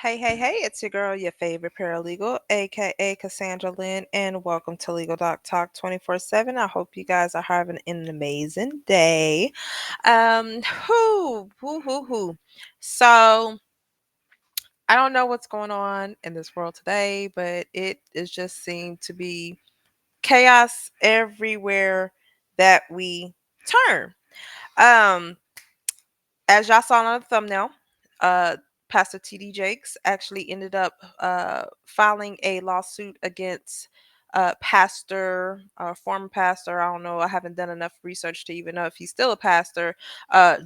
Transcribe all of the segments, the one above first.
Hey, it's your girl, your favorite paralegal, aka Cassandra Lynn, and welcome to Legal Doc Talk 24/7. I hope you guys are having an amazing day. Whoo. So, I don't know what's going on in this world today, but it is just seemed to be chaos everywhere that we turn. Um, as y'all saw on the thumbnail, uh, Pastor T.D. Jakes actually ended up filing a lawsuit against former pastor. I don't know. I haven't done enough research to even know if he's still a pastor.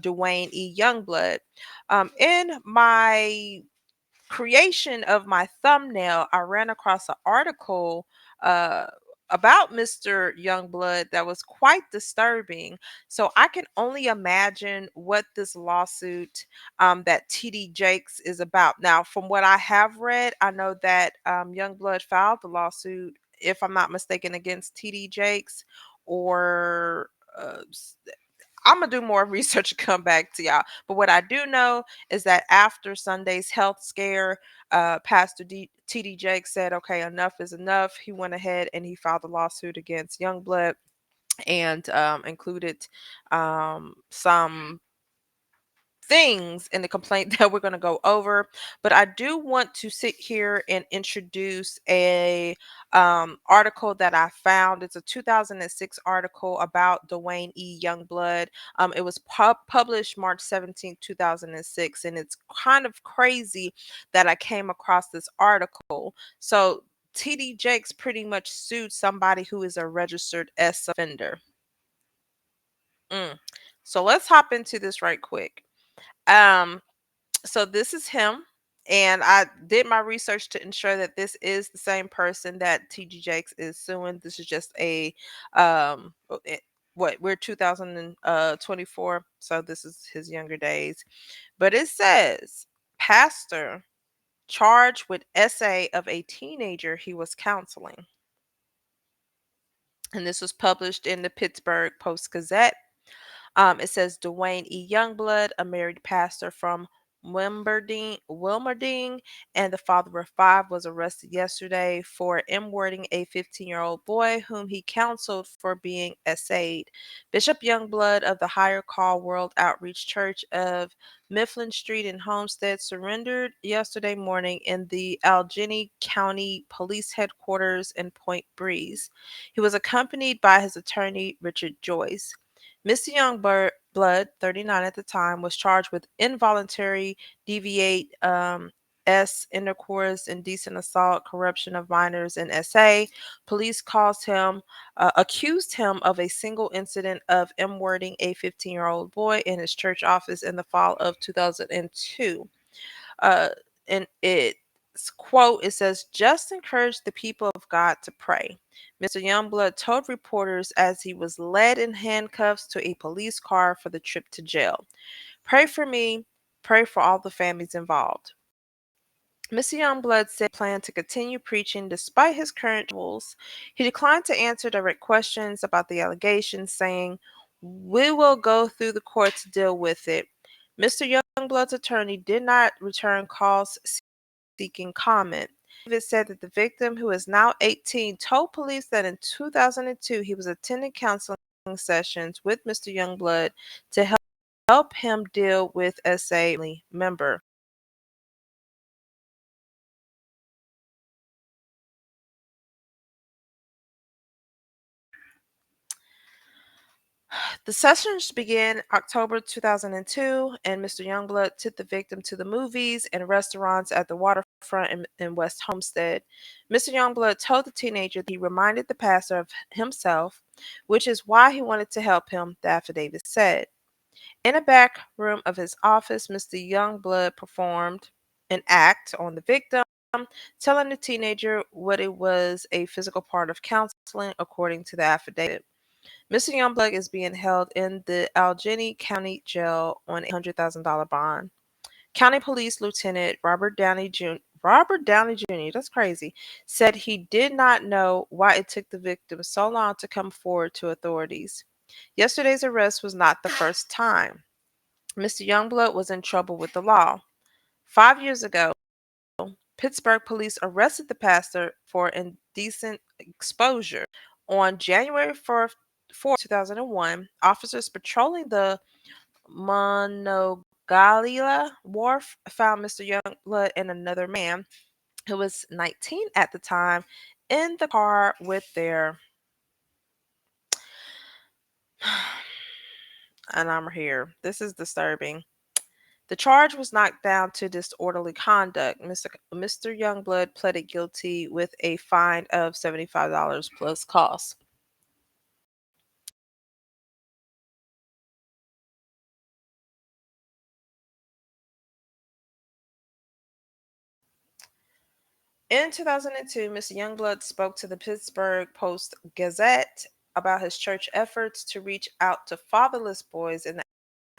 Duane E. Youngblood. In my creation of my thumbnail, I ran across an article uh, about Mr. Youngblood that was quite disturbing. So I can only imagine what this lawsuit that TD Jakes is about. Now, from what I have read, I know that Youngblood filed the lawsuit, if I'm not mistaken, against TD Jakes or. I'm gonna do more research and come back to y'all. But what I do know is that after Sunday's health scare, Pastor T.D. Jake said, "Okay, enough is enough." He went ahead and he filed a lawsuit against Youngblood and included some things in the complaint that we're going to go over, but I do want to sit here and introduce a article that I found. It's a 2006 article about Duane E. Youngblood. It was published March 17th, 2006, and it's kind of crazy that I came across this article. So TD Jakes pretty much sued somebody who is a registered S offender. Mm. So let's hop into this right quick. Um, so this is him, and I did my research to ensure that this is the same person that TG Jakes is suing. This is just a what we're 2024, so this is his younger days. But it says pastor charged with SA of a teenager he was counseling. And this was published in the Pittsburgh Post Gazette. It says Duane E. Youngblood, a married pastor from Wilmerding, and the father of five, was arrested yesterday for M-wording a 15-year-old boy whom he counseled for being essayed. Bishop Youngblood of the Higher Call World Outreach Church of Mifflin Street in Homestead surrendered yesterday morning in the Allegheny County Police Headquarters in Point Breeze. He was accompanied by his attorney, Richard Joyce. Mr. Youngblood, 39 at the time, was charged with involuntary deviate intercourse, indecent assault, corruption of minors, and SA. Police accused him of a single incident of M-wording a 15-year-old boy in his church office in the fall of 2002. Uh, and its quote, it says, "Just encourage the people of God to pray." Mr. Youngblood told reporters as he was led in handcuffs to a police car for the trip to jail. "Pray for me, pray for all the families involved." Mr. Youngblood said he planned to continue preaching despite his current troubles. He declined to answer direct questions about the allegations, saying, "We will go through the court to deal with it." Mr. Youngblood's attorney did not return calls seeking comment. David said that the victim, who is now 18, told police that in 2002 he was attending counseling sessions with Mr. Youngblood to help him deal with SA member. The sessions began October 2002, and Mr. Youngblood took the victim to the movies and restaurants at the waterfront in West Homestead. Mr. Youngblood told the teenager that he reminded the pastor of himself, which is why he wanted to help him, the affidavit said. In a back room of his office, Mr. Youngblood performed an act on the victim, telling the teenager what it was a physical part of counseling, according to the affidavit. Mr. Youngblood is being held in the Allegheny County Jail on a $100,000 bond. County Police Lieutenant Robert Downey Jr., that's crazy, said he did not know why it took the victim so long to come forward to authorities. Yesterday's arrest was not the first time Mr. Youngblood was in trouble with the law. 5 years ago, Pittsburgh police arrested the pastor for indecent exposure. On January 4th, 2001, officers patrolling the Monongahela Wharf found Mr. Youngblood and another man, who was 19 at the time, in the car with their. And I'm here. This is disturbing. The charge was knocked down to disorderly conduct. Mr. Youngblood pleaded guilty with a fine of $75 plus costs. In 2002, Mr. Youngblood spoke to the Pittsburgh Post Gazette about his church efforts to reach out to fatherless boys in the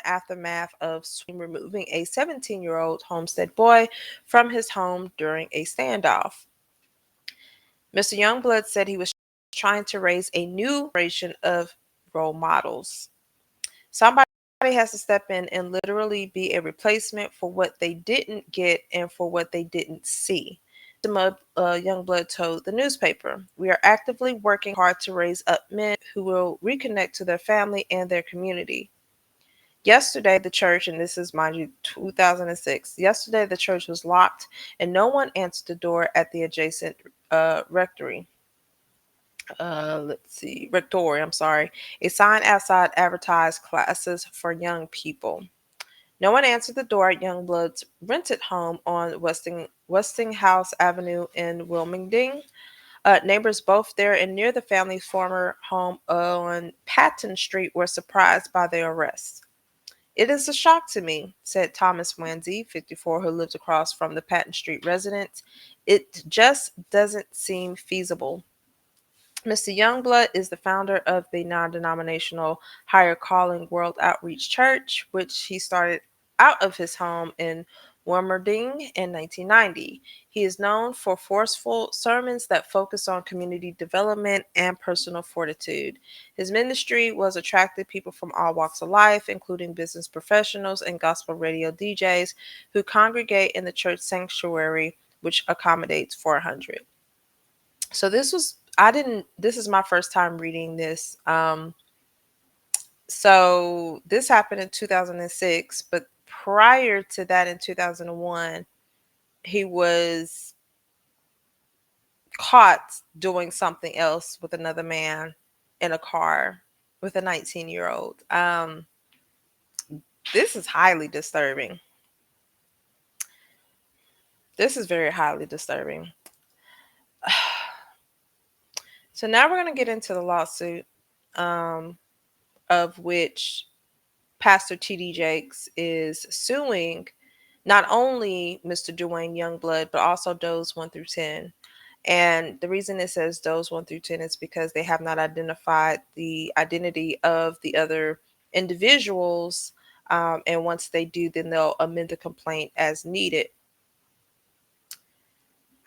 aftermath of removing a 17-year-old Homestead boy from his home during a standoff. Mr. Youngblood said he was trying to raise a new generation of role models. Somebody has to step in and literally be a replacement for what they didn't get and for what they didn't see. Youngblood told the newspaper, "We are actively working hard to raise up men who will reconnect to their family and their community." Yesterday, the church, and this is, mind you, 2006, yesterday the church was locked and no one answered the door at the adjacent rectory. Rectory, I'm sorry. A sign outside advertised classes for young people. No one answered the door at Youngblood's rented home on Westinghouse Avenue in Wilmington. Neighbors both there and near the family's former home on Patton Street were surprised by their arrest. "It is a shock to me," said Thomas Wanzi, 54, who lives across from the Patton Street residence. "It just doesn't seem feasible." Mr. Youngblood is the founder of the non-denominational Higher Calling World Outreach Church, which he started out of his home in Wormerding in 1990. He is known for forceful sermons that focus on community development and personal fortitude. His ministry was attracted people from all walks of life, including business professionals and gospel radio DJs who congregate in the church sanctuary, which accommodates 400. So this is my first time reading this. So this happened in 2006, but prior to that in 2001, he was caught doing something else with another man in a car with a 19-year-old. This is highly disturbing. This is very highly disturbing. So now we're going to get into the lawsuit, of which Pastor T.D. Jakes is suing not only Mr. Duane Youngblood, but also Does 1 through 10. And the reason it says Does 1 through 10 is because they have not identified the identity of the other individuals. And once they do, then they'll amend the complaint as needed.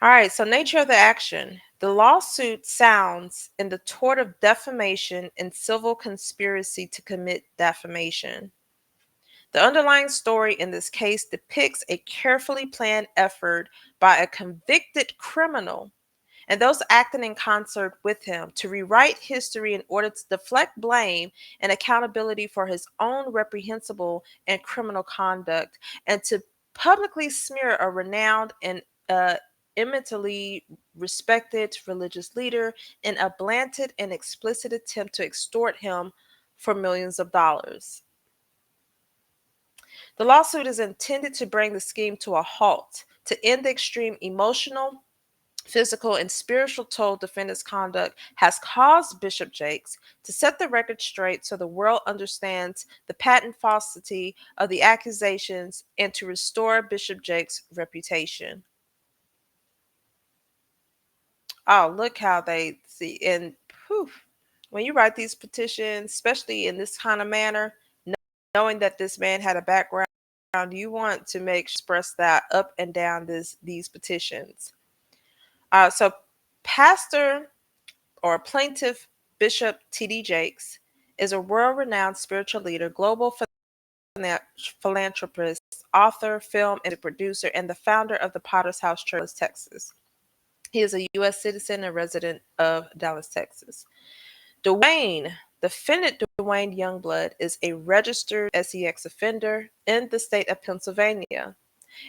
All right, so nature of the action. The lawsuit sounds in the tort of defamation and civil conspiracy to commit defamation. The underlying story in this case depicts a carefully planned effort by a convicted criminal and those acting in concert with him to rewrite history in order to deflect blame and accountability for his own reprehensible and criminal conduct, and to publicly smear a renowned and eminently respected religious leader in a blatant and explicit attempt to extort him for millions of dollars. The lawsuit is intended to bring the scheme to a halt, to end the extreme emotional, physical, and spiritual toll defendant's conduct has caused Bishop Jakes, to set the record straight so the world understands the patent falsity of the accusations, and to restore Bishop Jakes' reputation. Oh, look how they see. And poof, when you write these petitions, especially in this kind of manner, knowing that this man had a background, you want to make express that up and down these petitions. So Pastor or plaintiff Bishop T.D. Jakes is a world-renowned spiritual leader, global philanthropist, author, film and producer, and the founder of the Potter's House Church, Texas. He is a U.S. citizen and resident of Dallas, Texas. Duane, defendant Duane Youngblood, is a registered sex offender in the state of Pennsylvania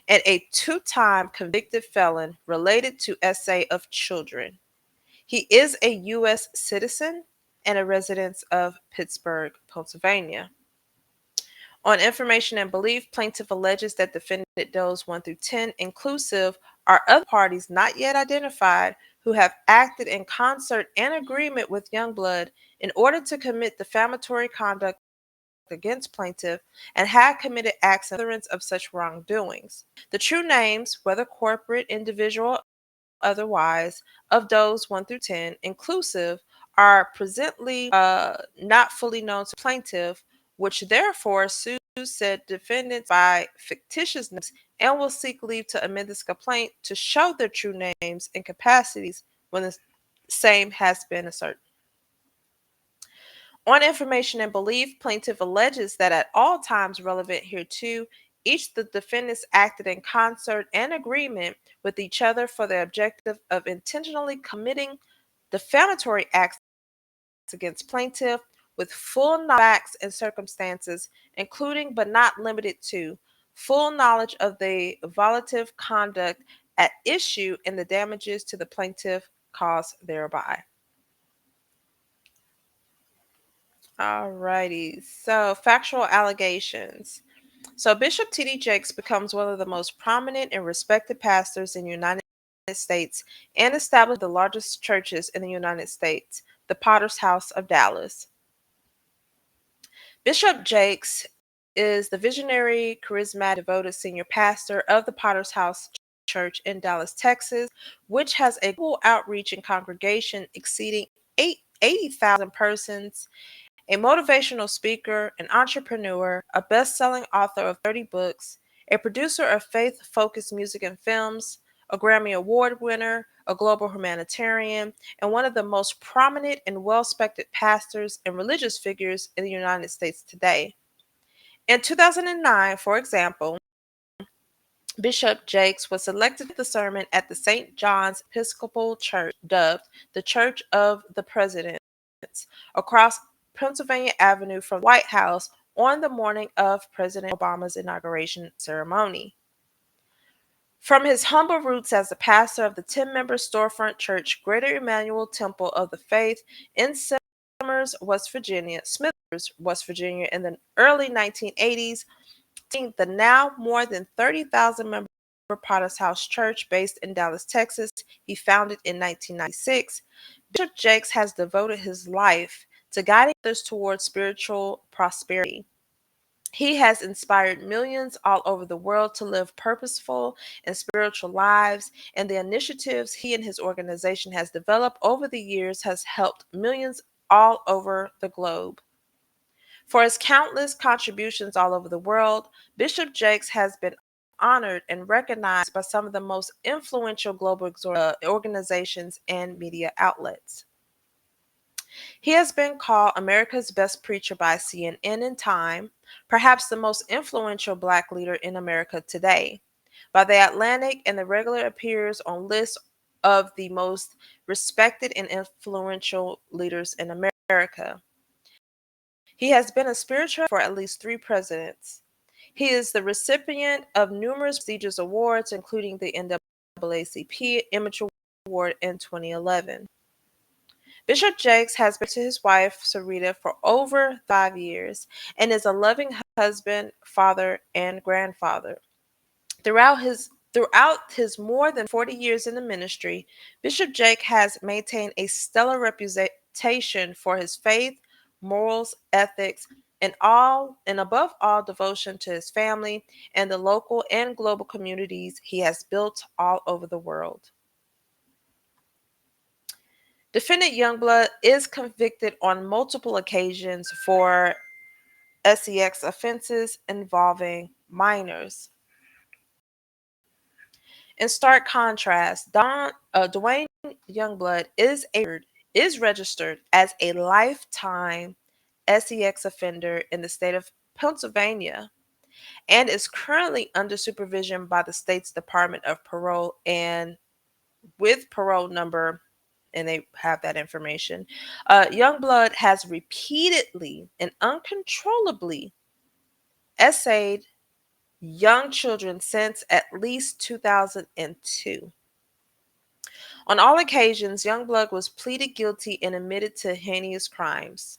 and a two-time convicted felon related to SA of children. He is a U.S. citizen and a resident of Pittsburgh, Pennsylvania. On information and belief, plaintiff alleges that defendant does 1 through 10 inclusive are other parties not yet identified who have acted in concert and agreement with Youngblood in order to commit defamatory conduct against plaintiff and had committed acts in furtherance of such wrongdoings. The true names, whether corporate, individual, otherwise, of those 1 through 10 inclusive are presently not fully known to plaintiff, which therefore sues said defendants by fictitious names and will seek leave to amend this complaint to show their true names and capacities when the same has been asserted. On information and belief, plaintiff alleges that at all times relevant hereto, each the defendants acted in concert and agreement with each other for the objective of intentionally committing defamatory acts against plaintiff with full facts and circumstances, including but not limited to full knowledge of the violative conduct at issue and the damages to the plaintiff caused thereby. Alrighty, so factual allegations. So Bishop T.D. Jakes becomes one of the most prominent and respected pastors in the United States and established the largest churches in the United States, the Potter's House of Dallas. Bishop Jakes is the visionary, charismatic, devoted senior pastor of the Potter's House Church in Dallas, Texas, which has a global outreach and congregation exceeding 80,000 persons, a motivational speaker, an entrepreneur, a best-selling author of 30 books, a producer of faith-focused music and films, a Grammy Award winner, a global humanitarian, and one of the most prominent and well-respected pastors and religious figures in the United States today. In 2009, for example, Bishop Jakes was selected for the sermon at the St. John's Episcopal Church, dubbed the Church of the Presidents, across Pennsylvania Avenue from the White House on the morning of President Obama's inauguration ceremony. From his humble roots as the pastor of the 10-member storefront church, Greater Emmanuel Temple of the Faith in Smithers, West Virginia, in the early 1980s, the now more than 30,000 member Potter's House Church based in Dallas, Texas, he founded in 1996. Bishop Jakes has devoted his life to guiding others towards spiritual prosperity. He has inspired millions all over the world to live purposeful and spiritual lives, and the initiatives he and his organization has developed over the years has helped millions all over the globe. For his countless contributions all over the world, Bishop Jakes has been honored and recognized by some of the most influential global organizations and media outlets. He has been called America's Best Preacher by CNN and Time, perhaps the most influential Black leader in America today, by The Atlantic, and regularly appears on lists of the most respected and influential leaders in America. He has been a spiritual for at least 3 presidents. He is the recipient of numerous prestigious awards, including the NAACP Image Award in 2011. Bishop Jakes has been to his wife, Sarita, for over 5 years and is a loving husband, father, and grandfather. Throughout his more than 40 years in the ministry, Bishop Jakes has maintained a stellar reputation for his faith, morals, ethics, and above all devotion to his family and the local and global communities he has built all over the world. Defendant Youngblood is convicted on multiple occasions for sex offenses involving minors. In stark contrast, Duane Youngblood is registered as a lifetime sex offender in the state of Pennsylvania, and is currently under supervision by the state's Department of Parole and with parole number, and they have that information. Youngblood has repeatedly and uncontrollably essayed young children since at least 2002. On all occasions, Youngblood was pleaded guilty and admitted to heinous crimes.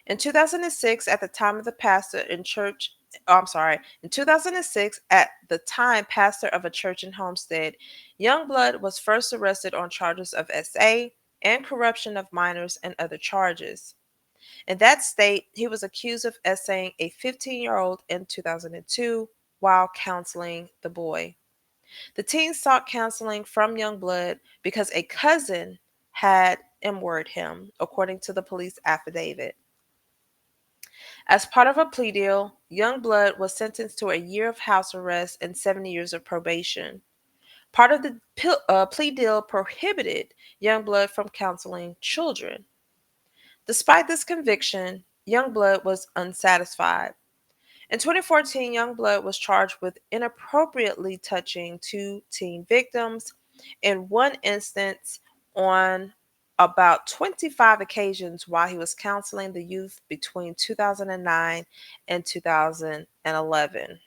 In 2006, at the time of the pastor in church, oh, I'm sorry, in 2006, at the time pastor of a church in Homestead, Youngblood was first arrested on charges of SA and corruption of minors and other charges. In that state, he was accused of essaying a 15-year-old in 2002 while counseling the boy. The teen sought counseling from Youngblood because a cousin had M-worded him, according to the police affidavit. As part of a plea deal, Youngblood was sentenced to a year of house arrest and 70 years of probation. Part of the plea deal prohibited Youngblood from counseling children. Despite this conviction, Youngblood was unsatisfied. In 2014, Youngblood was charged with inappropriately touching two teen victims, in one instance on about 25 occasions while he was counseling the youth between 2009 and 2011.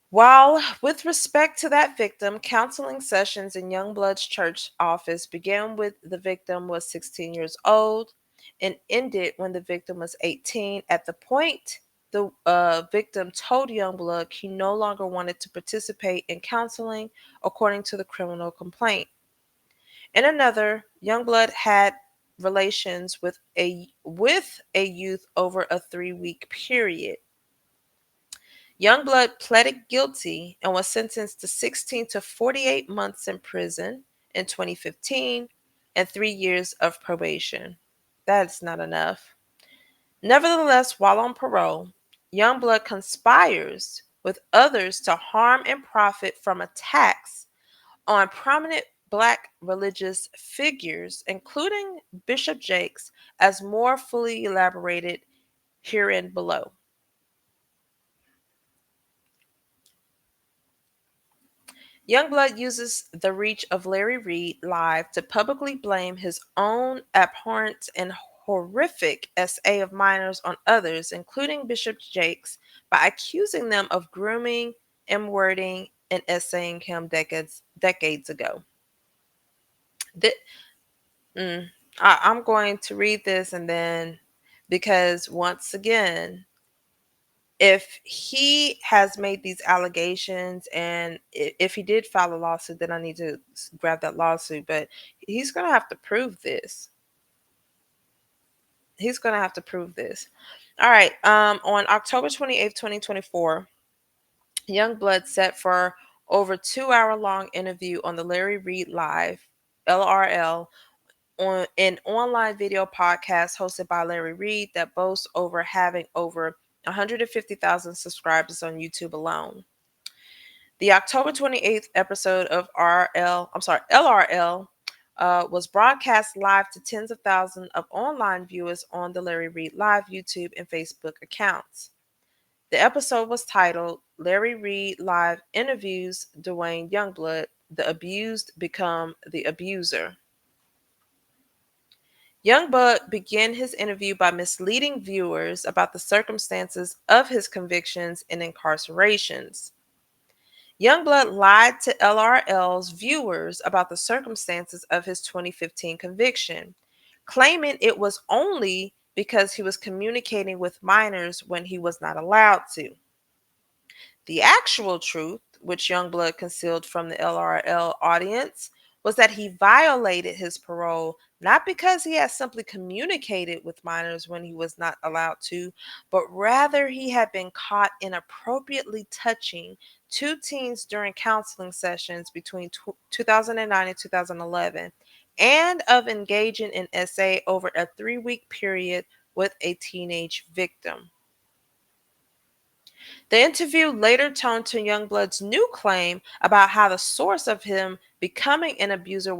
While, with respect to that victim, counseling sessions in Youngblood's church office began when the victim was 16 years old and ended when the victim was 18. At the point the victim told Youngblood he no longer wanted to participate in counseling, according to the criminal complaint. In another, Youngblood had relations with a youth over a 3-week period. Youngblood pleaded guilty and was sentenced to 16 to 48 months in prison in 2015 and 3 years of probation. That's not enough. Nevertheless, while on parole, Youngblood conspires with others to harm and profit from attacks on prominent Black religious figures, including Bishop Jakes, as more fully elaborated herein below. Youngblood uses the reach of Larry Reid Live to publicly blame his own abhorrent and horrific SA of minors on others, including Bishop Jakes, by accusing them of grooming, M-wording, and essaying him decades ago. Th- I'm going to read this and then, because once again, if he has made these allegations and if he did file a lawsuit, then I need to grab that lawsuit. But he's going to have to prove this. He's going to have to prove this. All right. On October 28th, 2024, Youngblood set for over 2-hour long interview on the Larry Reid Live, LRL, on an online video podcast hosted by Larry Reid that boasts over having over 150,000 subscribers on YouTube alone. The October 28th episode of LRL was broadcast live to tens of thousands of online viewers on the Larry Reid Live YouTube and Facebook accounts. The episode was titled Larry Reid Live Interviews Duane Youngblood, The Abused Become the Abuser. Youngblood began his interview by misleading viewers about the circumstances of his convictions and incarcerations. Youngblood lied to LRL's viewers about the circumstances of his 2015 conviction, claiming it was only because he was communicating with minors when he was not allowed to. The actual truth, which Youngblood concealed from the LRL audience, was that he violated his parole not because he had simply communicated with minors when he was not allowed to, but rather he had been caught inappropriately touching two teens during counseling sessions between 2009 and 2011, and of engaging in SA over a 3-week period with a teenage victim. The interview later toned to Youngblood's new claim about how the source of him becoming an abuser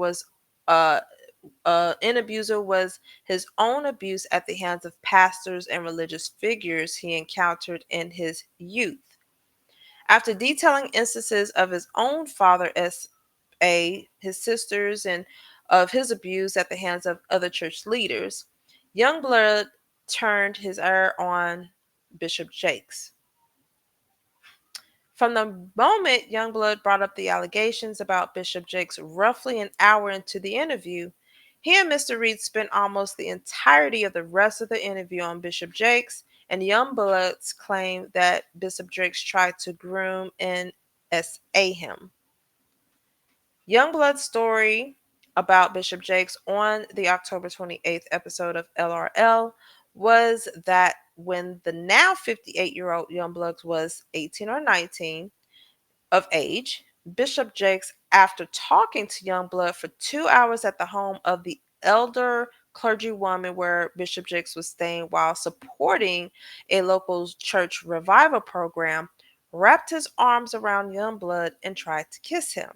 an abuser was his own abuse at the hands of pastors and religious figures he encountered in his youth. After detailing instances of his own father, S.A., his sisters, and of his abuse at the hands of other church leaders, Youngblood turned his ire on Bishop Jakes. From the moment Youngblood brought up the allegations about Bishop Jakes roughly an hour into the interview, he and Mr. Reed spent almost the entirety of the rest of the interview on Bishop Jakes, and Youngblood's claim that Bishop Jakes tried to groom and SA him. Youngblood's story about Bishop Jakes on the October 28th episode of LRL was that when the now 58-year-old Youngblood was 18 or 19, of age, Bishop Jakes, after talking to Youngblood for 2 hours at the home of the elder clergywoman where Bishop Jakes was staying while supporting a local church revival program, wrapped his arms around Youngblood and tried to kiss him.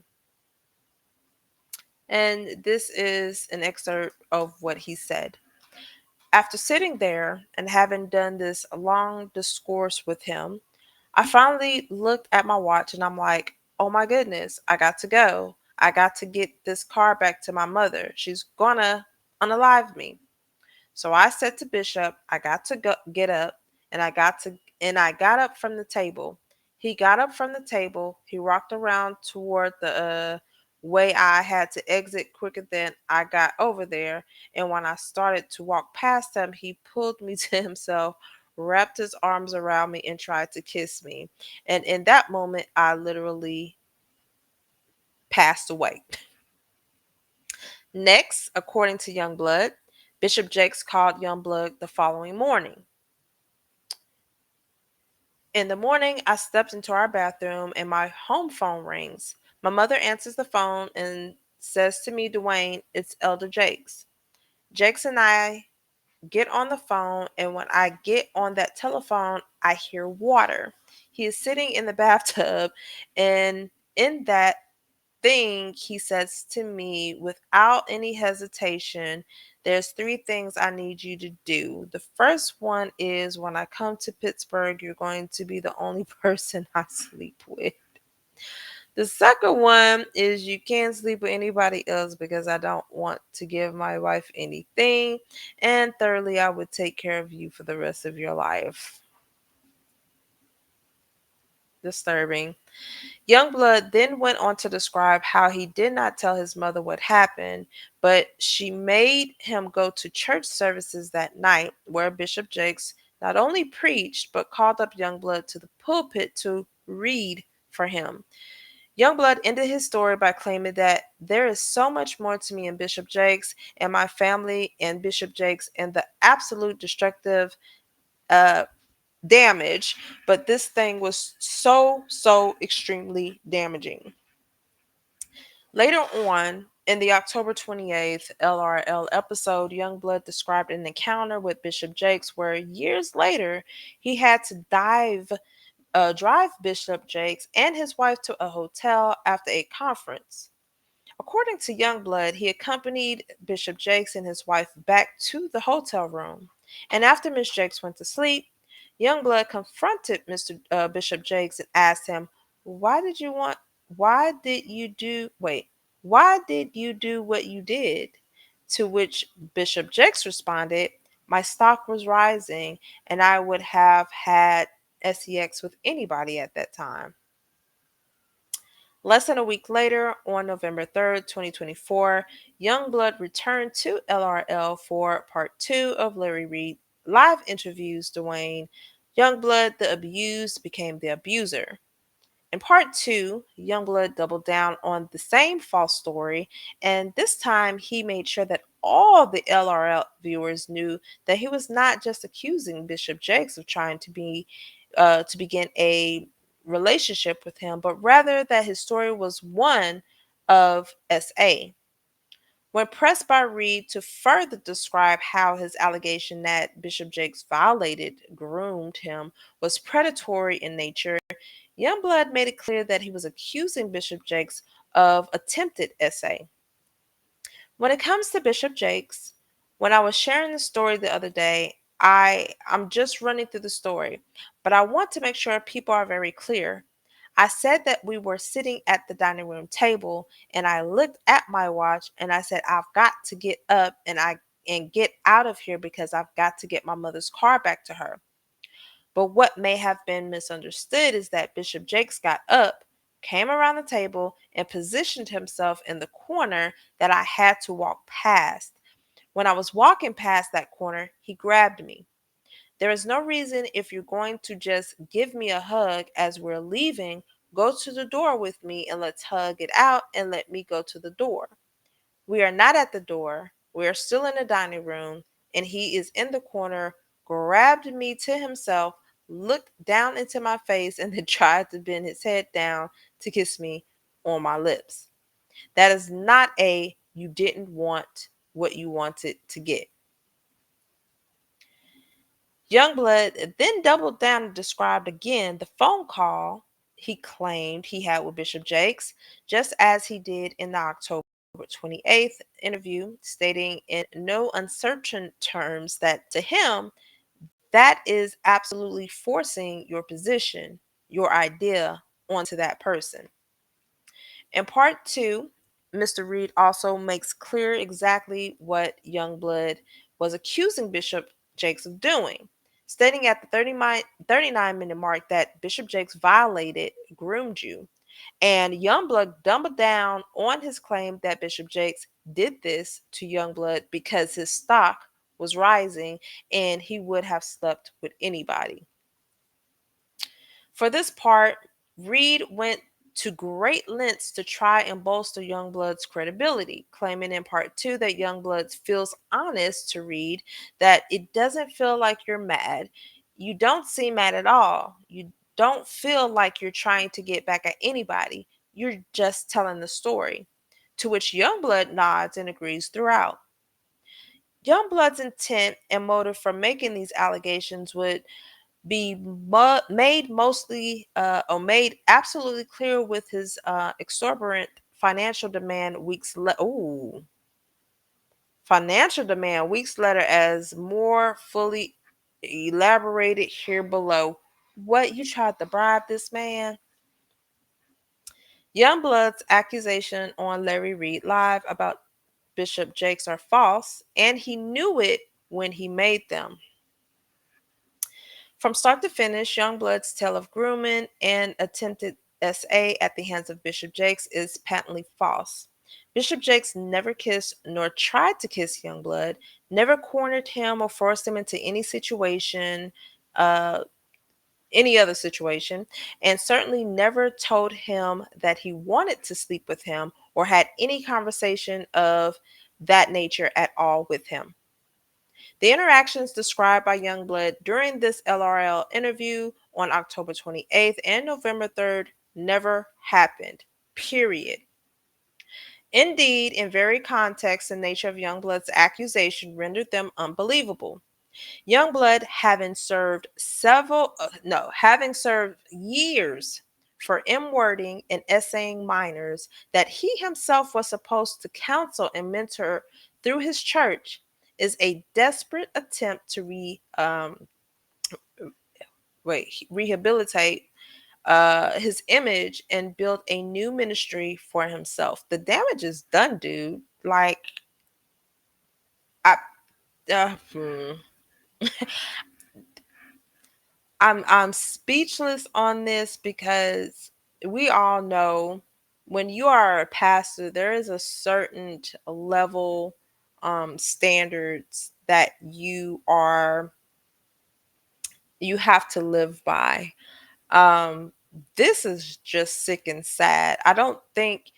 And this is an excerpt of what he said. After sitting there and having done this long discourse with him, I finally looked at my watch and I'm like, oh my goodness, I got to go. I got to get this car back to my mother. She's gonna unalive me. So I said to Bishop, I got to go get up, and I got up from the table. He got up from the table. He walked around toward the way I had to exit quicker than I got over there. And when I started to walk past him, he pulled me to himself, wrapped his arms around me, and tried to kiss me. And in that moment, I literally passed away. Next, according to Youngblood, Bishop Jakes called Youngblood the following morning. In the morning, I stepped into our bathroom and my home phone rings. My mother answers the phone and says to me, Duane, it's Elder Jakes. Jakes and I get on the phone, and when I get on that telephone, I hear water. He is sitting in the bathtub, and in that thing, he says to me without any hesitation, there's three things I need you to do. The first one is when I come to Pittsburgh, you're going to be the only person I sleep with. The second one is you can't sleep with anybody else because I don't want to give my wife anything. And thirdly, I would take care of you for the rest of your life. Disturbing. Youngblood then went on to describe how he did not tell his mother what happened, but she made him go to church services that night where Bishop Jakes not only preached but called up Youngblood to the pulpit to read for him. Youngblood ended his story by claiming that there is so much more to me and Bishop Jakes and my family and Bishop Jakes and the absolute destructive uh, damage, but this thing was so extremely damaging. Later on, in the October 28th LRL episode, Youngblood described an encounter with Bishop Jakes where years later he had to drive Bishop Jakes and his wife to a hotel after a conference. According to Youngblood, he accompanied Bishop Jakes and his wife back to the hotel room. And after Miss Jakes went to sleep, Youngblood confronted Bishop Jakes and asked him, "Why did you want? Why did you do? Wait, why did you do what you did?" To which Bishop Jakes responded, "My stock was rising, and I would have had sex with anybody at that time." Less than a week later, on November 3rd, 2024, Youngblood returned to LRL for part two of Larry Reed live interviews Duane. Youngblood, the abused, became the abuser. In part two, Youngblood doubled down on the same false story, and this time he made sure that all the LRL viewers knew that he was not just accusing Bishop Jakes of trying to begin a relationship with him, but rather that his story was one of SA. When pressed by Reed to further describe how his allegation that Bishop Jakes groomed him, was predatory in nature, Youngblood made it clear that he was accusing Bishop Jakes of attempted SA. When it comes to Bishop Jakes, when I was sharing the story the other day, I'm just running through the story, but I want to make sure people are very clear. I said that we were sitting at the dining room table and I looked at my watch and I said I've got to get up and get out of here because I've got to get my mother's car back to her. But what may have been misunderstood is that Bishop Jakes got up, came around the table, and positioned himself in the corner that I had to walk past. When I was walking past that corner, he grabbed me. There is no reason if you're going to just give me a hug as we're leaving, go to the door with me and let's hug it out and let me go to the door. We are not at the door. We are still in the dining room, and he is in the corner, grabbed me to himself, looked down into my face, and then tried to bend his head down to kiss me on my lips. That is not a you didn't want what you wanted to get. Youngblood then doubled down and described again the phone call he claimed he had with Bishop Jakes, just as he did in the October 28th interview, stating in no uncertain terms that to him, that is absolutely forcing your position, your idea onto that person. In part two, Mr. Reed also makes clear exactly what Youngblood was accusing Bishop Jakes of doing, stating at the 39-minute mark that Bishop Jakes violated, groomed you. And Youngblood doubled down on his claim that Bishop Jakes did this to Youngblood because his stock was rising and he would have slept with anybody. For this part, Reed went to great lengths to try and bolster Youngblood's credibility, claiming in part two that Youngblood feels honest to Reed, that it doesn't feel like you're mad. You don't seem mad at all. You don't feel like you're trying to get back at anybody. You're just telling the story. To which Youngblood nods and agrees throughout. Youngblood's intent and motive for making these allegations would be made mostly or made absolutely clear with his exorbitant financial demand weeks later, as more fully elaborated here below. What, you tried to bribe this man? Youngblood's accusation on Larry Reed Live about Bishop Jakes are false, and he knew it when he made them. From start to finish, Youngblood's tale of grooming and attempted SA at the hands of Bishop Jakes is patently false. Bishop Jakes never kissed nor tried to kiss Youngblood, never cornered him or forced him into uh, any other situation, and certainly never told him that he wanted to sleep with him or had any conversation of that nature at all with him. The interactions described by Youngblood during this LRL interview on October 28th and November 3rd never happened. Period. Indeed, in very context, the nature of Youngblood's accusation rendered them unbelievable. Youngblood, having served years for M-wording and essaying minors that he himself was supposed to counsel and mentor through his church, is a desperate attempt to rehabilitate his image and build a new ministry for himself. The damage is done, dude. Like, I, uh, hmm. I'm speechless on this because we all know when you are a pastor, there is a certain level standards that you have to live by. Um, this is just sick and sad. I don't think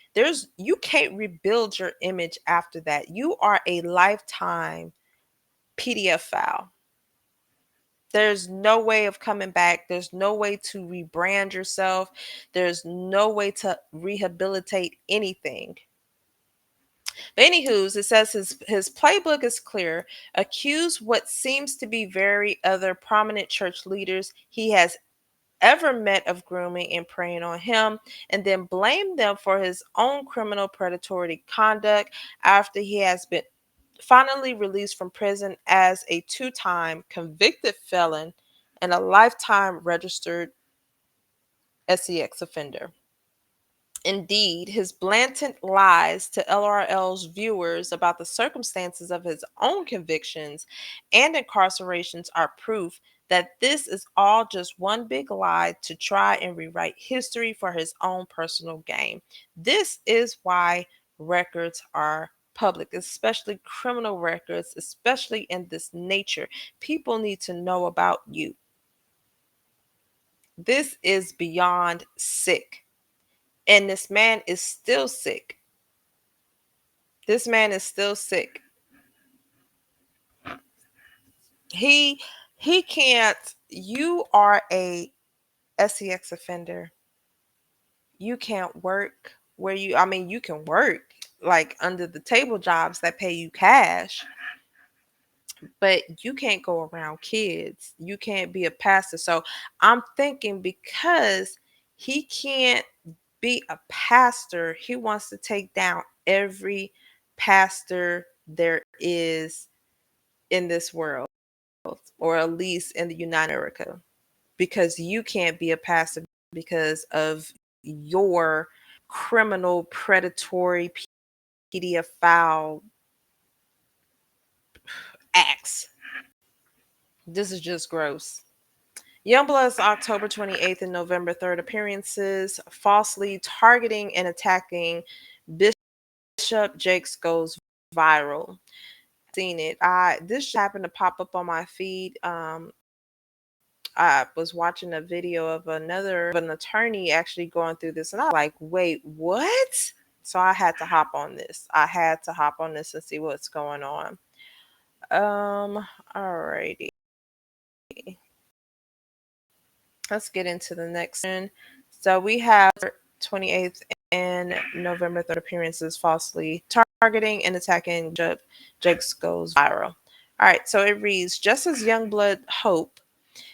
you can't rebuild your image after that. You are a lifetime PDF file. There's no way of coming back. There's no way to rebrand yourself. There's no way to rehabilitate anything. But anywho's, it says his playbook is clear. Accuse what seems to be very other prominent church leaders he has ever met of grooming and preying on him, and then blamed them for his own criminal predatory conduct after he has been finally released from prison as a two-time convicted felon and a lifetime registered sex offender. Indeed, his blatant lies to LRL's viewers about the circumstances of his own convictions and incarcerations are proof that this is all just one big lie to try and rewrite history for his own personal gain. This is why records are public, especially criminal records, especially in this nature. People need to know about you. This is beyond sick. And this man is still sick. This man is still sick. He he can't. You are a sex offender. You can't work where you. I mean, you can work like under the table jobs that pay you cash, but you can't go around kids. You can't be a pastor. So I'm thinking because he can't be a pastor, he wants to take down every pastor there is in this world, or at least in the United America, because you can't be a pastor because of your criminal, predatory, pedophile acts. This is just gross. Youngblood's October 28th and November 3rd appearances, falsely targeting and attacking Bishop Jakes goes viral. Seen it. This happened to pop up on my feed. I was watching a video of an attorney actually going through this, and I was like, wait, what? So I had to hop on this. I had to hop on this and see what's going on. Alrighty. Let's get into the next one. So we have 28th and November 3rd appearances falsely targeting and attacking Jakes goes viral. All right, so it reads, just as Youngblood hoped,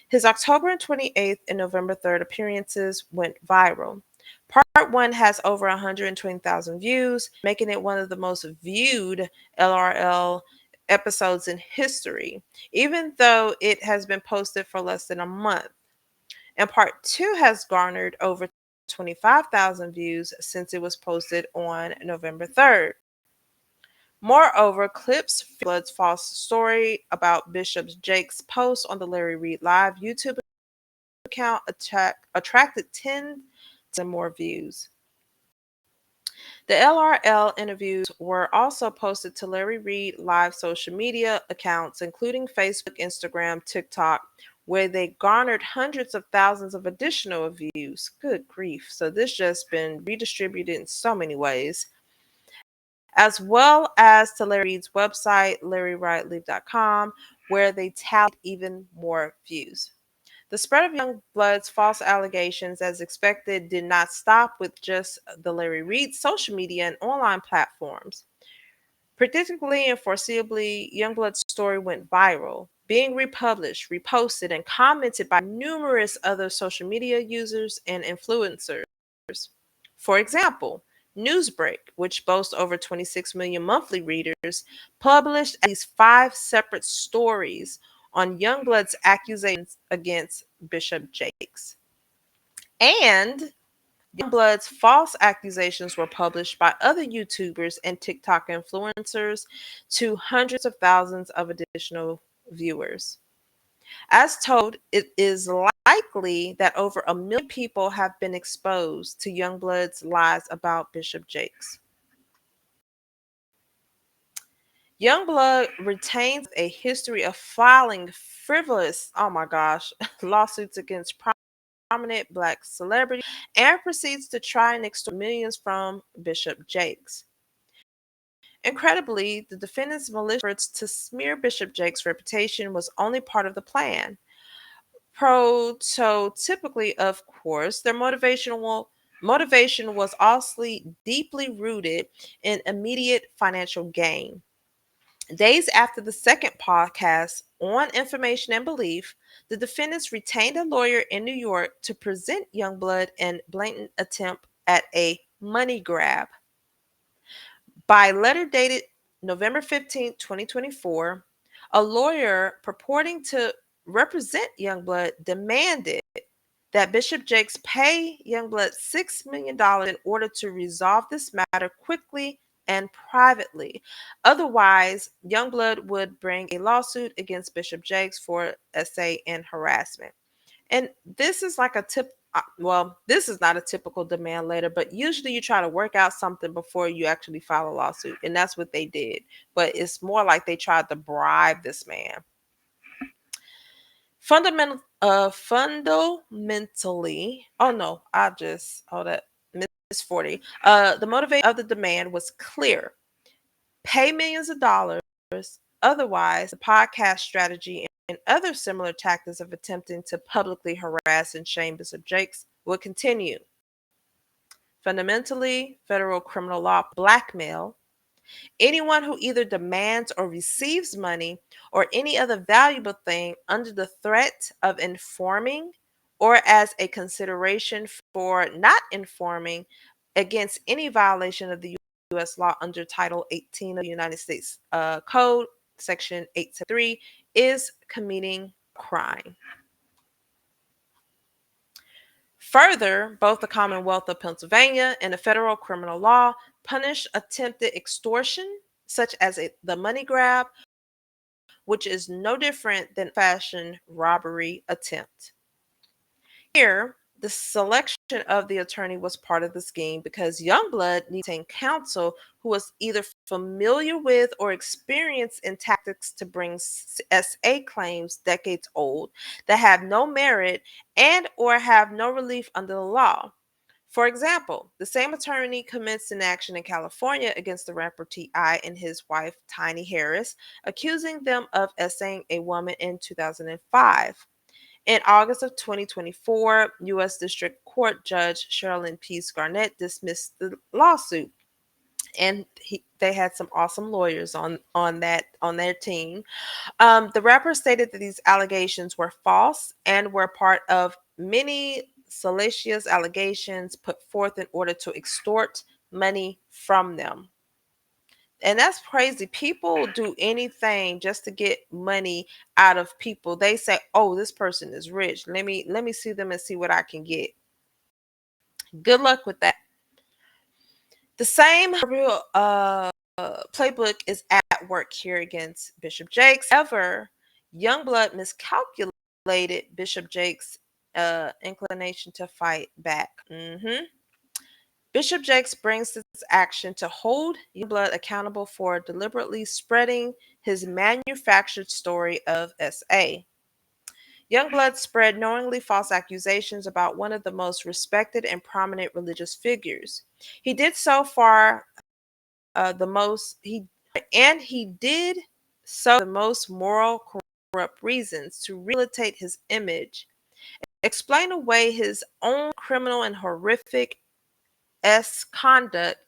his October 28th and November 3rd appearances went viral. Part 1 has over 120,000 views, making it one of the most viewed LRL episodes in history, even though it has been posted for less than a month. And part 2 has garnered over 25,000 views since it was posted on November 3rd. Moreover, clips from Blood's false story about Bishop Jakes' post on the Larry Reed Live YouTube account attracted 10 more views. The LRL interviews were also posted to Larry Reed Live social media accounts, including Facebook, Instagram, TikTok, where they garnered hundreds of thousands of additional views. Good grief. So this just been redistributed in so many ways. As well as to Larry Reed's website, LarryWrightLive.com, where they tallied even more views. The spread of Youngblood's false allegations, as expected, did not stop with just the Larry Reed social media and online platforms. Predictably and foreseeably, Youngblood's story went viral, being republished, reposted, and commented by numerous other social media users and influencers. For example, Newsbreak, which boasts over 26 million monthly readers, published at least 5 separate stories on Youngblood's accusations against Bishop Jakes. And Youngblood's false accusations were published by other YouTubers and TikTok influencers to hundreds of thousands of additional viewers. As told, it is likely that over 1 million people have been exposed to Youngblood's lies about Bishop Jakes. Youngblood retains a history of filing frivolous, oh my gosh, lawsuits against prominent Black celebrities and proceeds to try and extort millions from Bishop Jakes. Incredibly, the defendant's malicious efforts to smear Bishop Jakes' reputation was only part of the plan. Prototypically, of course, their motivation was also deeply rooted in immediate financial gain. Days after the second podcast On information and belief, the defendants retained a lawyer in New York to present Youngblood in blatant attempt at a money grab. By letter dated November 15, 2024, a lawyer purporting to represent Youngblood demanded that Bishop Jakes pay Youngblood $6 million in order to resolve this matter quickly and privately. Otherwise, Youngblood would bring a lawsuit against Bishop Jakes for SA and harassment. And this is like a well, this is not a typical demand letter, but usually you try to work out something before you actually file a lawsuit. And that's what they did. But it's more like they tried to bribe this man. Fundamentally, oh no, I just, hold that, Miss 40. The motivation of the demand was clear: pay millions of dollars. Otherwise, the podcast strategy and other similar tactics of attempting to publicly harass and shame Bishop Jakes would continue. Fundamentally, federal criminal law blackmail. Anyone who either demands or receives money or any other valuable thing under the threat of informing or as a consideration for not informing against any violation of the U.S. law under Title 18 of the United States Code, Section 873, is committing crime. Further, both the Commonwealth of Pennsylvania and the federal criminal law punish attempted extortion, such as the money grab, which is no different than fashion robbery attempt. Here, the selection of the attorney was part of the scheme because Youngblood needed counsel who was either familiar with or experienced in tactics to bring SA claims decades old that have no merit and or have no relief under the law. For example, the same attorney commenced an action in California against the rapper T.I. and his wife Tiny Harris, accusing them of essaying a woman in 2005. In August of 2024, U.S. District Court Judge Sherilyn Peace Garnett dismissed the lawsuit, and they had some awesome lawyers on their team. The rapper stated that these allegations were false and were part of many salacious allegations put forth in order to extort money from them. And that's crazy. People do anything just to get money out of people. They say, "Oh, this person is rich. Let me see them and see what I can get." Good luck with that. The same playbook is at work here against Bishop Jakes. However, Youngblood miscalculated Bishop Jakes' inclination to fight back. Bishop Jakes brings this action to hold Youngblood accountable for deliberately spreading his manufactured story of SA. Youngblood spread knowingly false accusations about one of the most respected and prominent religious figures. He did so for he did so the most moral, corrupt reasons to rehabilitate his image, explain away his own criminal and horrific conduct,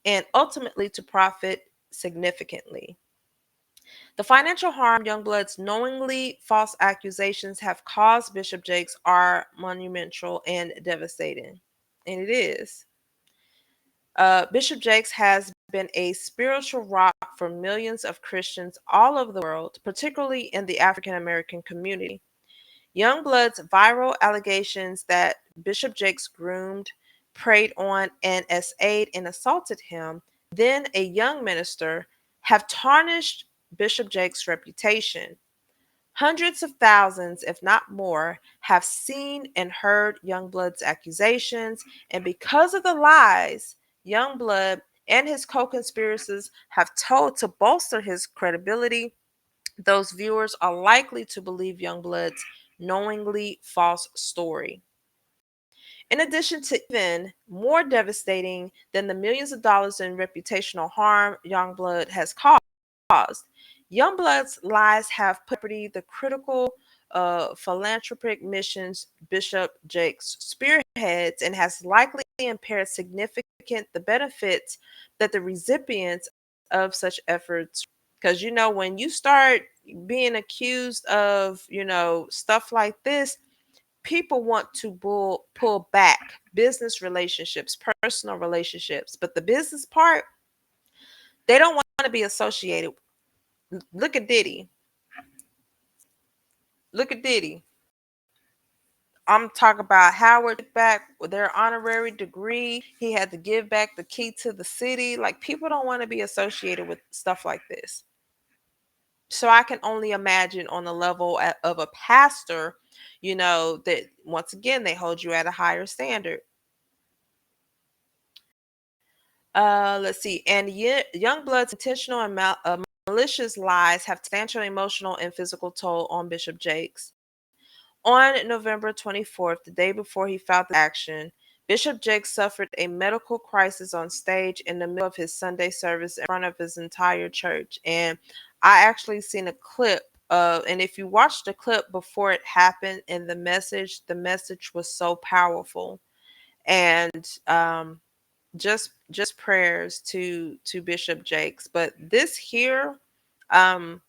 and ultimately to profit significantly. The financial harm Youngblood's knowingly false accusations have caused Bishop Jakes are monumental and devastating. And it is. Bishop Jakes has been a spiritual rock for millions of Christians all over the world, particularly in the African American community. Youngblood's viral allegations that Bishop Jakes groomed, preyed on, and SA'd and assaulted him, then a young minister, have tarnished Bishop Jakes' reputation. Hundreds of thousands, if not more, have seen and heard Youngblood's accusations, and because of the lies Youngblood and his co-conspirators have told to bolster his credibility, those viewers are likely to believe Youngblood's knowingly false story. In addition to even more devastating than the millions of dollars in reputational harm Youngblood has caused, Youngblood's lies have put the critical philanthropic missions Bishop Jakes spearheads and has likely impaired significant the benefits that the recipients of such efforts. Because when you start being accused of, stuff like this, people want to pull back business relationships, personal relationships, but the business part, they don't want to be associated. Look at Diddy. Look at Diddy. I'm talking about Howard back with their honorary degree. He had to give back the key to the city. Like, people don't want to be associated with stuff like this. So I can only imagine on the level of a pastor, that once again, they hold you at a higher standard. Let's see. And Youngblood's intentional and malicious lies have substantial emotional and physical toll on Bishop Jakes. On November 24th, the day before he filed the action, Bishop Jakes suffered a medical crisis on stage in the middle of his Sunday service in front of his entire church. And I actually seen a clip of, and if you watch the clip before it happened and the message was so powerful. And just prayers to Bishop Jakes. But this here, um,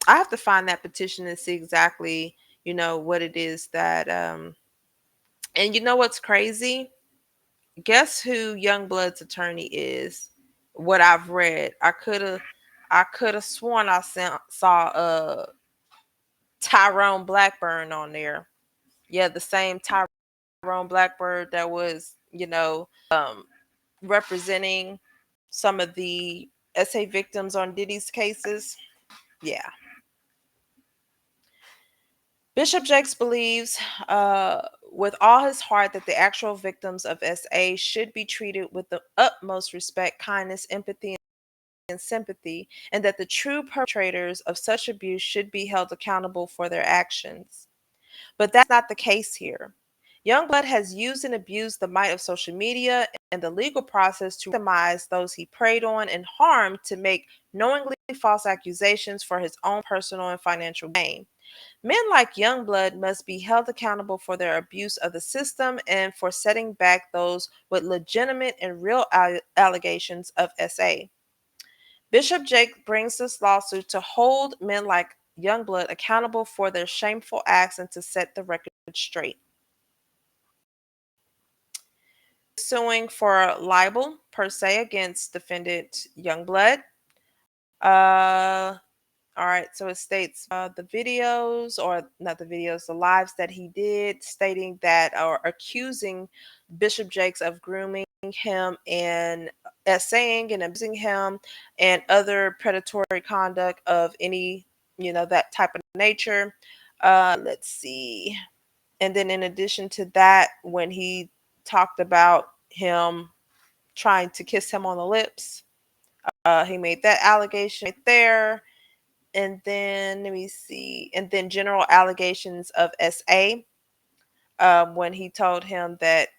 I have to find that petition and see exactly, what it is that and you know what's crazy? Guess who Youngblood's attorney is? What I've read. I could have sworn saw Tyrone Blackburn on there. Yeah, the same Tyrone Blackburn that was, representing some of the SA victims on Diddy's cases. Yeah. Bishop Jakes believes with all his heart that the actual victims of SA should be treated with the utmost respect, kindness, empathy, and sympathy, and that the true perpetrators of such abuse should be held accountable for their actions. But that's not the case here. Youngblood has used and abused the might of social media and the legal process to victimize those he preyed on and harmed to make knowingly false accusations for his own personal and financial gain. Men like Youngblood must be held accountable for their abuse of the system and for setting back those with legitimate and real allegations of SA. Bishop Jake brings this lawsuit to hold men like Youngblood accountable for their shameful acts and to set the record straight. Suing for libel per se against defendant Youngblood. All right, so it states the videos, or not the videos, the lives that he did, stating that, or accusing Bishop Jakes of grooming him and saying and abusing him and other predatory conduct of any, that type of nature. Let's see. And then in addition to that, when he talked about him trying to kiss him on the lips, he made that allegation right there. And then let me see. And then general allegations of SA, when he told him that,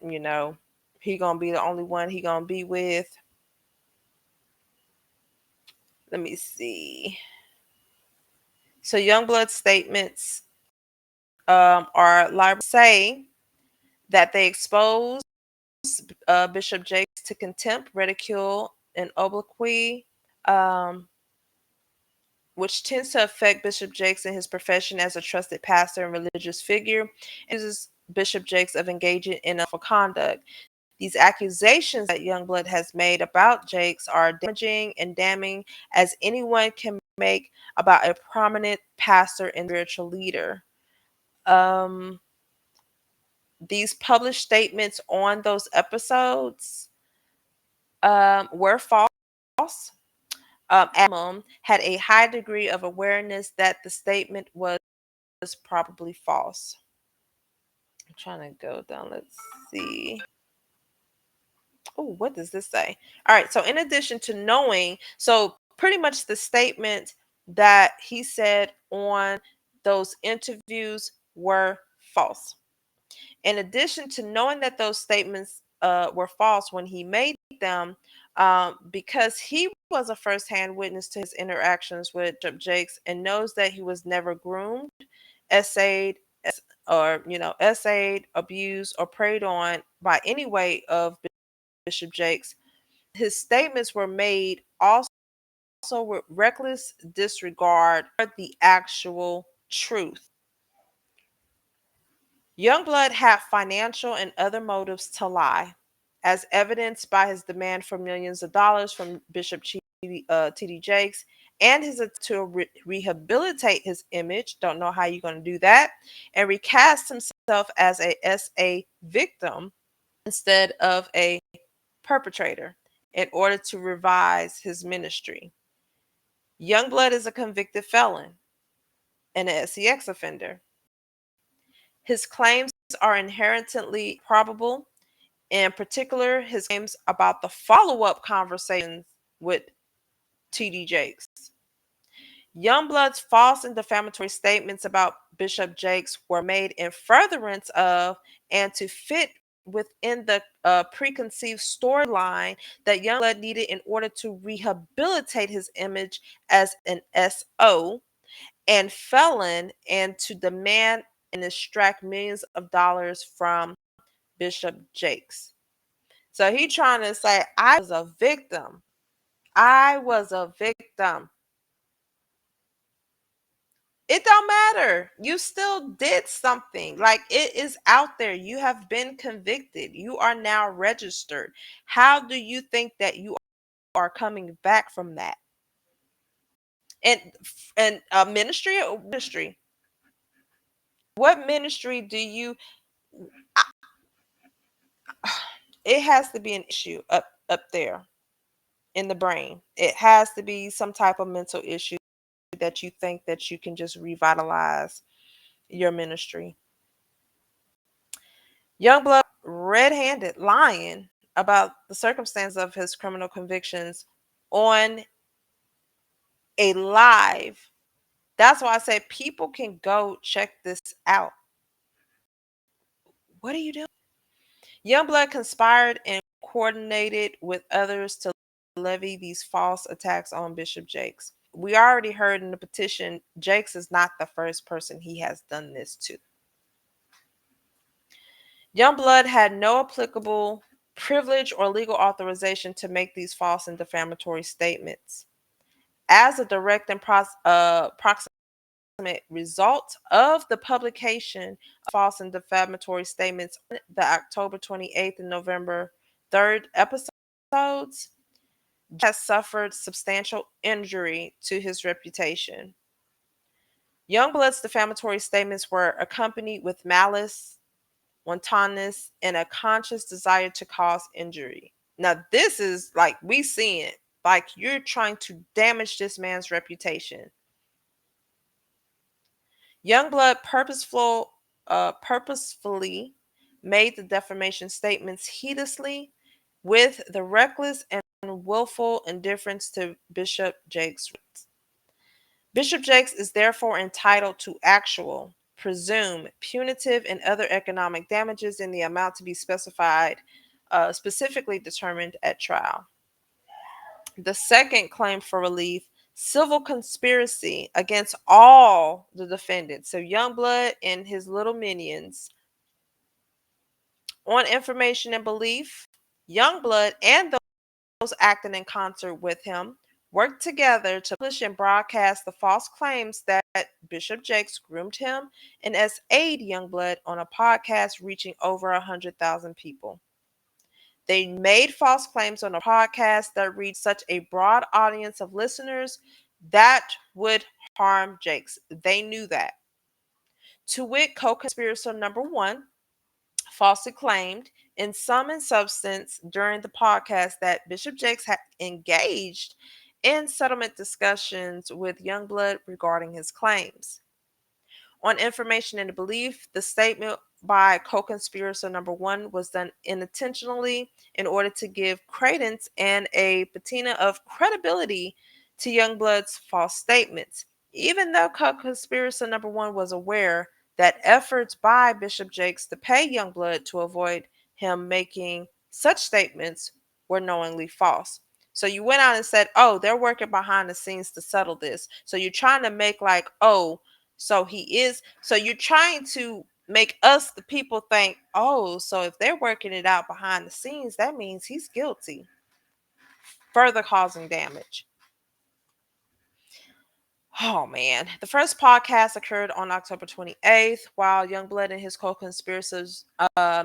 he gonna be the only one he gonna be with. Let me see. So Youngblood's statements are liable to say that they expose Bishop Jakes to contempt, ridicule, and obloquy, which tends to affect Bishop Jakes in his profession as a trusted pastor and religious figure, and accuses Bishop Jakes of engaging in unlawful conduct. These accusations that Youngblood has made about Jakes are damaging and damning as anyone can make about a prominent pastor and spiritual leader. These published statements on those episodes were false. Amon had a high degree of awareness that the statement was probably false. I'm trying to go down. Let's see. Oh, what does this say? All right. So, in addition to knowing, so pretty much the statement that he said on those interviews were false. In addition to knowing that those statements were false when he made them, because he was a firsthand witness to his interactions with Bishop Jakes and knows that he was never groomed, essayed, or essayed, abused, or preyed on by any way of Bishop Jakes. His statements were made also with reckless disregard for the actual truth. Youngblood had financial and other motives to lie, as evidenced by his demand for millions of dollars from Bishop T.D. Jakes and his attempt to rehabilitate his image. Don't know how you're going to do that. And recast himself as a SA victim instead of a perpetrator in order to revise his ministry. Youngblood is a convicted felon and an SEX offender. His claims are inherently probable, in particular, his claims about the follow up conversations with T.D. Jakes. Youngblood's false and defamatory statements about Bishop Jakes were made in furtherance of and to fit within the preconceived storyline that Youngblood needed in order to rehabilitate his image as an SO and felon and to demand and extract millions of dollars from Bishop Jakes. So he trying to say, I was a victim. I was a victim. It don't matter. You still did something. Like, it is out there. You have been convicted. You are now registered. How do you think that you are coming back from that? And ministry or ministry? What ministry do you? It has to be an issue up there in the brain. It has to be some type of mental issue that you think that you can just revitalize your ministry. Youngblood red-handed lying about the circumstance of his criminal convictions on a live. That's why I said people can go check this out. What are you doing? Youngblood conspired and coordinated with others to levy these false attacks on Bishop Jakes. We already heard in the petition, Jakes is not the first person he has done this to. Youngblood had no applicable privilege or legal authorization to make these false and defamatory statements. As a direct and proximate result of the publication of false and defamatory statements on the October 28th and November 3rd episodes, has suffered substantial injury to his reputation. Youngblood's defamatory statements were accompanied with malice, wantonness, and a conscious desire to cause injury. Now, this is like we see it. Like, you're trying to damage this man's reputation. Youngblood purposefully made the defamation statements heedlessly with the reckless and willful indifference to Bishop Jakes' rights. Bishop Jakes is therefore entitled to actual, presumed, punitive, and other economic damages in the amount to be specified, specifically determined at trial. The second claim for relief, civil conspiracy against all the defendants, so Youngblood and his little minions. On information and belief, Youngblood and those acting in concert with him worked together to publish and broadcast the false claims that Bishop Jakes groomed him and as aid Youngblood on a podcast reaching over 100,000 people. They made false claims on a podcast that reached such a broad audience of listeners that would harm Jakes. They knew that. To wit, co-conspirator number one falsely claimed in sum and substance during the podcast that Bishop Jakes had engaged in settlement discussions with Youngblood regarding his claims. On information and belief, the statement by co-conspirator number one was done unintentionally in order to give credence and a patina of credibility to Youngblood's false statements, even though co-conspirator number one was aware that efforts by Bishop Jakes to pay Youngblood to avoid him making such statements were knowingly false. So you went out and said, oh, they're working behind the scenes to settle this. So you're trying to make like, oh, so you're trying to make us, the people, think, oh, so if they're working it out behind the scenes, that means he's guilty, further causing damage. Oh man. The first podcast occurred on October 28th, while Youngblood and his co-conspirators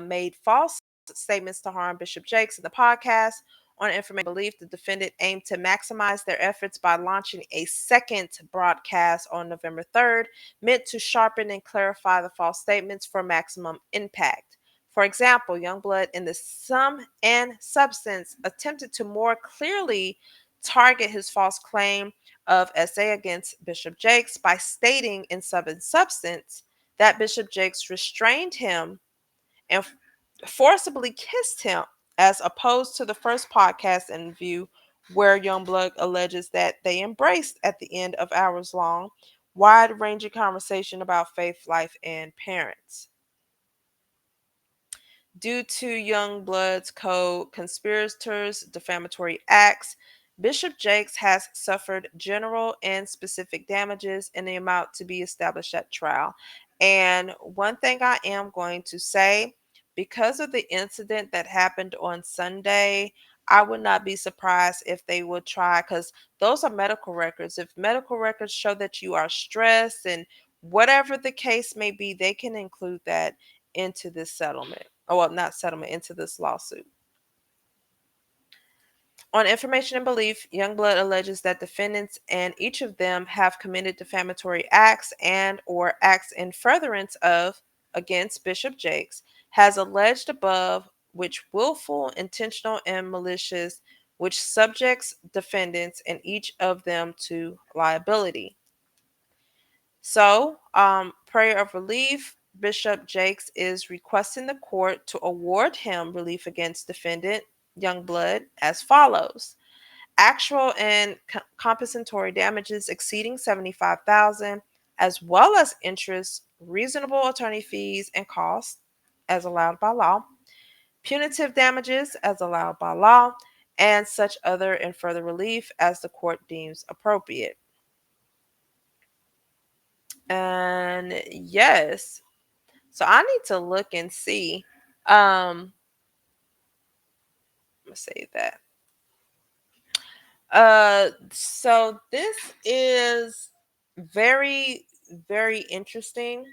made false statements to harm Bishop Jakes in the podcast. On information belief, the defendant aimed to maximize their efforts by launching a second broadcast on November 3rd, meant to sharpen and clarify the false statements for maximum impact. For example, Youngblood in the sum and substance attempted to more clearly target his false claim of essay against Bishop Jakes by stating in sub and substance that Bishop Jakes restrained him and forcibly kissed him, as opposed to the first podcast interview where Youngblood alleges that they embraced at the end of hours long, wide ranging conversation about faith, life, and parents. Due to Youngblood's co-conspirators' defamatory acts, Bishop Jakes has suffered general and specific damages in the amount to be established at trial. And one thing I am going to say, because of the incident that happened on Sunday, I would not be surprised if they would try, because those are medical records. If medical records show that you are stressed and whatever the case may be, they can include that into this settlement. Oh, well, not settlement, into this lawsuit. On information and belief, Youngblood alleges that defendants and each of them have committed defamatory acts and or acts in furtherance of against Bishop Jakes, has alleged above which willful, intentional, and malicious, which subjects defendants and each of them to liability. So, prayer of relief. Bishop Jakes is requesting the court to award him relief against defendant Youngblood as follows: actual and compensatory damages exceeding 75,000, as well as interest, reasonable attorney fees and costs as allowed by law, punitive damages as allowed by law, and such other and further relief as the court deems appropriate. And yes, so I need to look and see. Let's say that. So this is very, very interesting.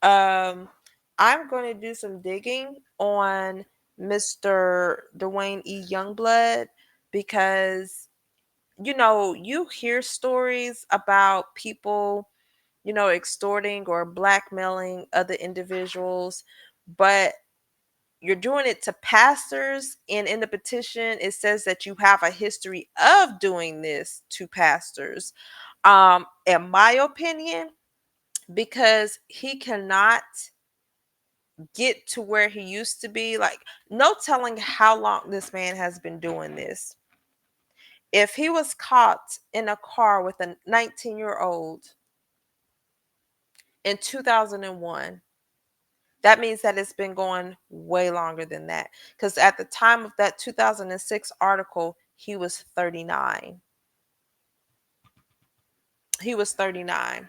Um, I'm going to do some digging on Mr. Duane E. Youngblood because you hear stories about people, extorting or blackmailing other individuals, but you're doing it to pastors, and in the petition it says that you have a history of doing this to pastors. In my opinion, because he cannot get to where he used to be, like, no telling how long this man has been doing this. If he was caught in a car with a 19-year-old in 2001, that means that it's been going way longer than that. Because at the time of that 2006 article, he was 39. He was 39.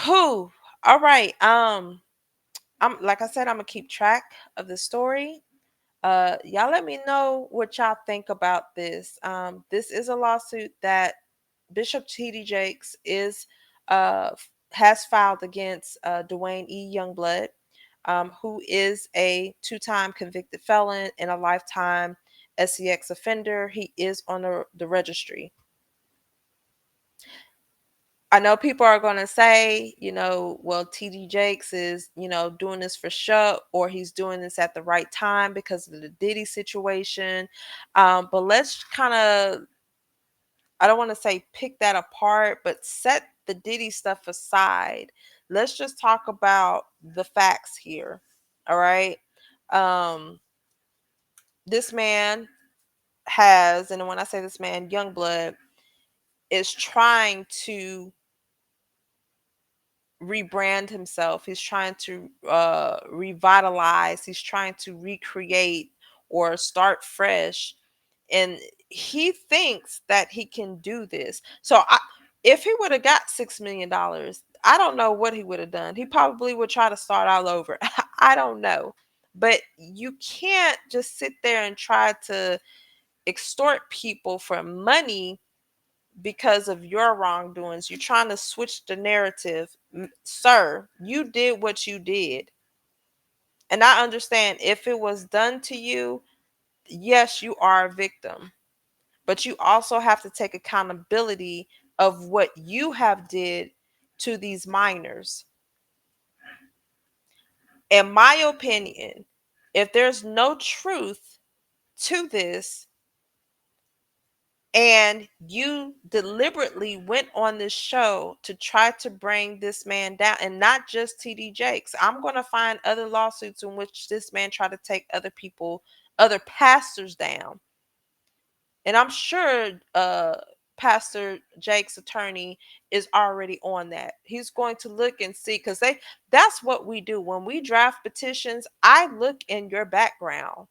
Whew. All right. I'm like I said, I'm gonna keep track of the story. Y'all let me know what y'all think about this. This is a lawsuit that Bishop T.D. Jakes has filed against Duane E. Youngblood, who is a two-time convicted felon and a lifetime SEX offender. He is on the registry. I know people are going to say, well, TD Jakes is, doing this for show, or he's doing this at the right time because of the Diddy situation. But let's kind of, I don't want to say pick that apart, but set the Diddy stuff aside. Let's just talk about the facts here. All right. Um, this man and when I say this man, Youngblood, is trying to rebrand himself. He's trying to revitalize. He's trying to recreate or start fresh. And he thinks that he can do this. So if he would have got $6 million, I don't know what he would have done. He probably would try to start all over. I don't know. But you can't just sit there and try to extort people for money because of your wrongdoings. You're trying to switch the narrative. Sir, you did what you did. And I understand if it was done to you, yes, you are a victim. But you also have to take accountability of what you have did to these minors. In my opinion, if there's no truth to this, and you deliberately went on this show to try to bring this man down, and not just TD Jakes, I'm going to find other lawsuits in which this man tried to take other people, other pastors down. And I'm sure Pastor Jake's attorney is already on that. He's going to look and see, because that's what we do when we draft petitions. I look in your background,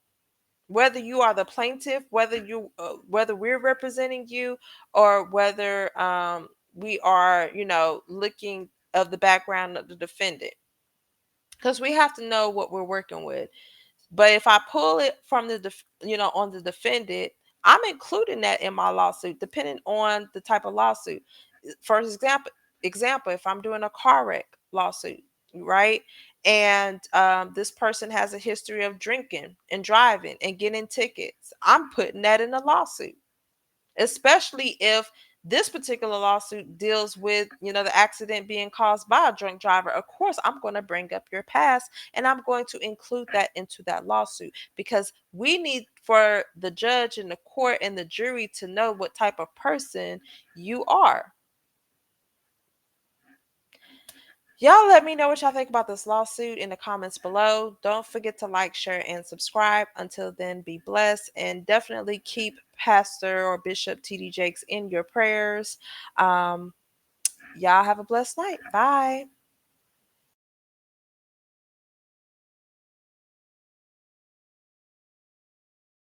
whether you are the plaintiff, whether we're representing you, or whether we are, looking of the background of the defendant, because we have to know what we're working with. But if I pull it from on the defendant, I'm including that in my lawsuit, depending on the type of lawsuit. For example, if I'm doing a car wreck lawsuit, right, and this person has a history of drinking and driving and getting tickets, I'm putting that in a lawsuit, especially if this particular lawsuit deals with, the accident being caused by a drunk driver. Of course, I'm going to bring up your past, and I'm going to include that into that lawsuit, because we need for the judge and the court and the jury to know what type of person you are. Y'all let me know what y'all think about this lawsuit in the comments below. Don't forget to like, share, and subscribe. Until then, be blessed, and definitely keep Pastor or Bishop TD Jakes in your prayers. Y'all have a blessed night. Bye.